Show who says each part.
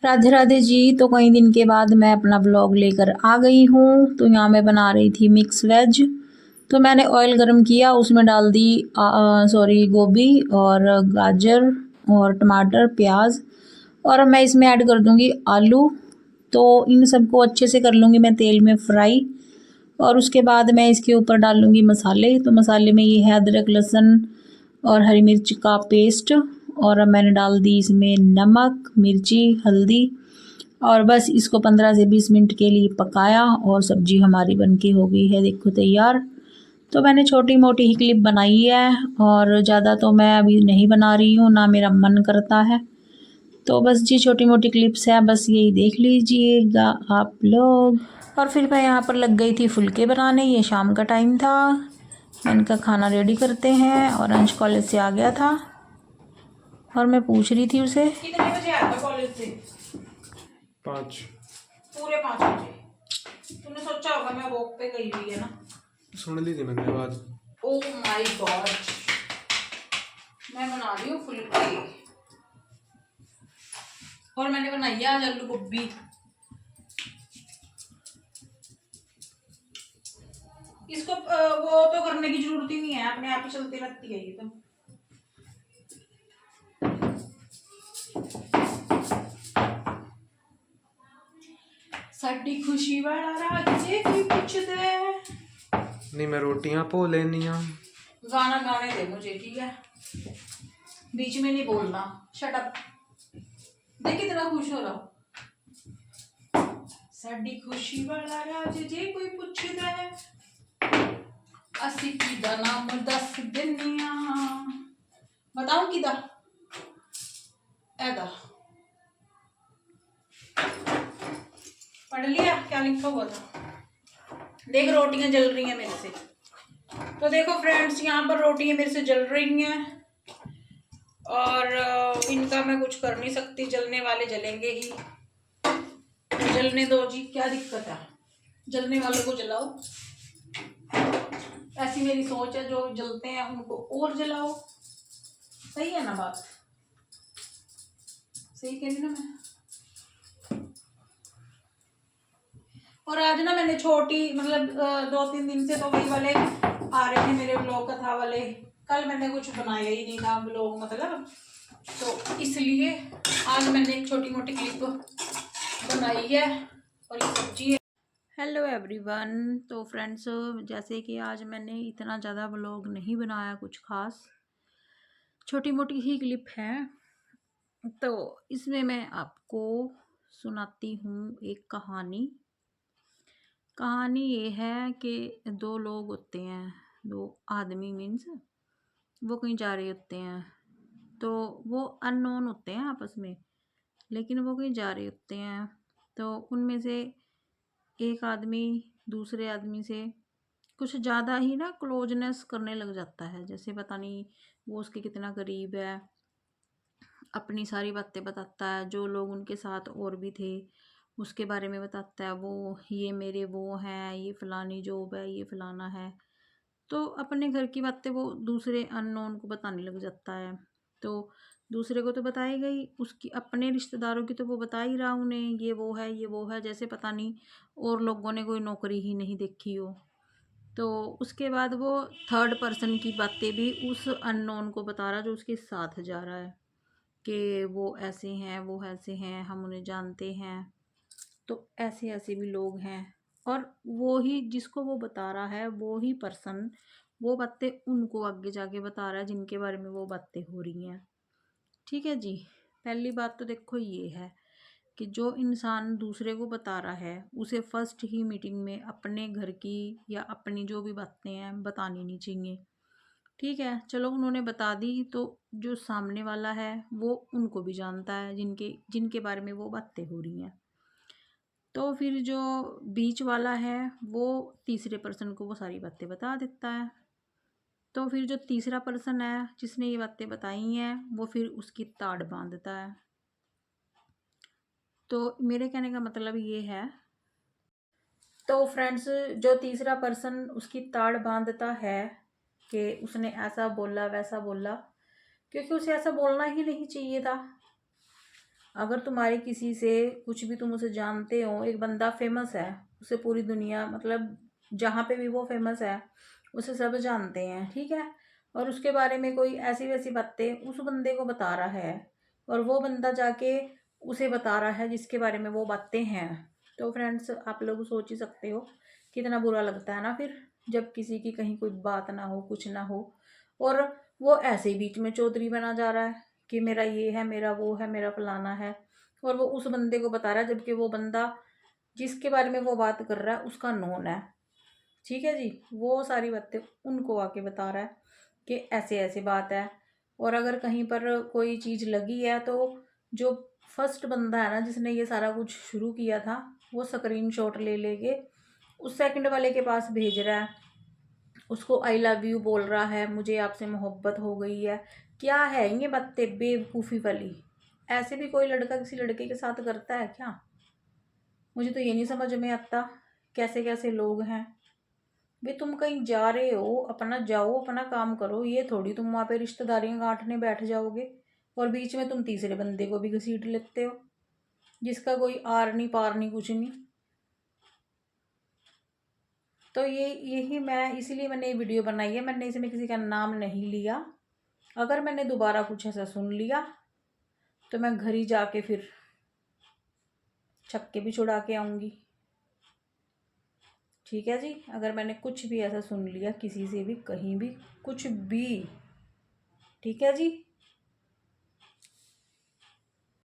Speaker 1: राधे राधे जी। तो कई दिन के बाद मैं अपना व्लॉग लेकर आ गई हूँ। तो यहाँ मैं बना रही थी मिक्स वेज। तो मैंने ऑयल गरम किया, उसमें डाल दी गोभी और गाजर और टमाटर प्याज, और अब मैं इसमें ऐड कर दूँगी आलू। तो इन सबको अच्छे से कर लूँगी मैं तेल में फ्राई, और उसके बाद मैं इसके ऊपर डाल लूँगी मसाले। तो मसाले में ये है अदरक लहसुन और हरी मिर्च का पेस्ट, और अब मैंने डाल दी इसमें नमक मिर्ची हल्दी, और बस इसको 15 से 20 मिनट के लिए पकाया और सब्जी हमारी बनके हो गई है, देखो तैयार। तो मैंने छोटी मोटी ही क्लिप बनाई है, और ज़्यादा तो मैं अभी नहीं बना रही हूँ, ना मेरा मन करता है। तो बस जी छोटी मोटी क्लिप्स है, बस यही देख लीजिएगा आप लोग। और फिर मैं यहाँ पर लग गई थी फुलके बनाने, ये शाम का टाइम था। इनका खाना रेडी करते हैं, और अंश कॉलेज से आ गया था और मैं पूछ रही थी उसे
Speaker 2: कितने बजे आया था कॉलेज से?
Speaker 3: 5।
Speaker 2: पूरे 5 बजे। तूने सोचा होगा मैं वॉक पे गई हुई है ना।
Speaker 3: सुन ली थी मैंने आवाज।
Speaker 2: ओ माय गॉड, मैं बना रही हूँ फुलके, और मैंने बनाई है आज आलू गोभी। इसको वो तो करने की जरूरत ही नहीं है, अपने आप ही चलती रहती है ये तो। साडी खुशी वाला राज जे कोई पूछते
Speaker 3: नहीं मैं रोटियां पो लेनी आ।
Speaker 2: गाना गाने दे मुझे, ठीक है? बीच में नहीं बोलना, शट अप। देख कितना खुश हो रहा हूँ। साडी खुशी वाला राज जे कोई पूछता है, असी किदा नाम दस दिनिया। बताऊं किदा? ऐदा पढ़ लिया क्या लिखा हुआ था? देख रोटियां जल रही हैं मेरे से। तो देखो फ्रेंड्स, यहाँ पर रोटियां मेरे से जल रही हैं, और इनका मैं कुछ कर नहीं सकती, जलने वाले जलेंगे ही। जलने दो जी, क्या दिक्कत है? जलने वालों को जलाओ, ऐसी मेरी सोच है। जो जलते हैं उनको और जलाओ। सही है ना बात? सही कह रही ना मैं? और आज ना मैंने छोटी मतलब 2-3 दिन से तो वही वाले आ रहे थे मेरे ब्लॉग कथा वाले। कल मैंने कुछ बनाया ही नहीं था ब्लॉग मतलब, तो इसलिए आज मैंने एक छोटी मोटी क्लिप बनाई है, और ये सब्जी है।
Speaker 1: Hello everyone. तो फ्रेंड्स, जैसे कि आज मैंने इतना ज़्यादा व्लॉग नहीं बनाया, कुछ खास छोटी मोटी ही क्लिप है। तो इसमें मैं आपको सुनाती हूँ एक कहानी। कहानी ये है कि दो लोग होते हैं, दो आदमी मीन्स वो कहीं जा रहे होते हैं। तो वो अननोन होते हैं आपस में, लेकिन वो कहीं जा रहे होते हैं। तो उनमें से एक आदमी दूसरे आदमी से कुछ ज़्यादा ही ना क्लोजनेस करने लग जाता है, जैसे पता नहीं वो उसके कितना करीब है। अपनी सारी बातें बताता है, जो लोग उनके साथ और भी थे उसके बारे में बताता है। वो ये मेरे वो हैं, ये फ़लानी जॉब है, ये फ़लाना है। तो अपने घर की बातें वो दूसरे अननोन को बताने लग जाता है। तो दूसरे को तो बताएगा ही, उसकी अपने रिश्तेदारों की तो वो बता ही रहा उन्हें, ये वो है ये वो है, जैसे पता नहीं और लोगों ने कोई नौकरी ही नहीं देखी हो। तो उसके बाद वो थर्ड पर्सन की बातें भी उस अननोन को बता रहा जो उसके साथ जा रहा है, कि वो ऐसे हैं वो ऐसे हैं, हम उन्हें जानते हैं। तो ऐसे ऐसे भी लोग हैं, और वो ही जिसको वो बता रहा है वो ही पर्सन वो बातें उनको आगे जाके बता रहा है जिनके बारे में वो बातें हो रही हैं। ठीक है जी। पहली बात तो देखो ये है कि जो इंसान दूसरे को बता रहा है उसे फर्स्ट ही मीटिंग में अपने घर की या अपनी जो भी बातें हैं बतानी नहीं चाहिए। ठीक है, चलो उन्होंने बता दी, तो जो सामने वाला है वो उनको भी जानता है जिनके जिनके बारे में वो बातें हो रही हैं। तो फिर जो बीच वाला है वो तीसरे पर्सन को वो सारी बातें बता देता है। तो फिर जो तीसरा पर्सन है जिसने ये बातें बताई हैं वो फिर उसकी ताड़ बांधता है। तो मेरे कहने का मतलब ये है, तो फ्रेंड्स जो तीसरा पर्सन उसकी ताड़ बांधता है कि उसने ऐसा बोला वैसा बोला, क्योंकि उसे ऐसा बोलना ही नहीं चाहिए था। अगर तुम्हारी किसी से कुछ भी, तुम उसे जानते हो, एक बंदा फेमस है, उसे पूरी दुनिया मतलब जहाँ पे भी वो फेमस है उसे सब जानते हैं, ठीक है, और उसके बारे में कोई ऐसी वैसी बातें उस बंदे को बता रहा है और वो बंदा जाके उसे बता रहा है जिसके बारे में वो बातें हैं, तो फ्रेंड्स आप लोग सोच ही सकते हो कितना बुरा लगता है ना फिर, जब किसी की कहीं कोई बात ना हो, कुछ ना हो, और वो ऐसे ही बीच में चौधरी बना जा रहा है कि मेरा ये है, मेरा वो है, मेरा फलाना है, और वो उस बंदे को बता रहा है जबकि वो बंदा जिसके बारे में वो बात कर रहा है उसका नोन है, ठीक है जी। वो सारी बातें उनको आके बता रहा है कि ऐसे ऐसे बात है। और अगर कहीं पर कोई चीज़ लगी है तो जो फर्स्ट बंदा है ना जिसने ये सारा कुछ शुरू किया था, वो स्क्रीनशॉट ले लेके उस सेकंड वाले के पास भेज रहा है, उसको आई लव यू बोल रहा है, मुझे आपसे मोहब्बत हो गई है। क्या है ये बातें बेवकूफ़ी वाली? ऐसे भी कोई लड़का किसी लड़के के साथ करता है क्या? मुझे तो ये नहीं समझ में आता कैसे कैसे लोग हैं। भाई तुम कहीं जा रहे हो, अपना जाओ, अपना काम करो, ये थोड़ी तुम वहाँ पे रिश्तेदारियां गांठने बैठ जाओगे और बीच में तुम तीसरे बंदे को भी घसीट लेते हो जिसका कोई आर नहीं पार नहीं कुछ नहीं। तो यही मैं इसीलिए मैंने ये वीडियो बनाई है, मैंने इसमें किसी का नाम नहीं लिया। अगर मैंने दोबारा कुछ ऐसा सुन लिया तो मैं घर ही जाके फिर छक्के भी छुड़ा के आऊँगी, ठीक है जी। अगर मैंने कुछ भी ऐसा सुन लिया किसी से भी, कहीं भी, कुछ भी, ठीक है जी।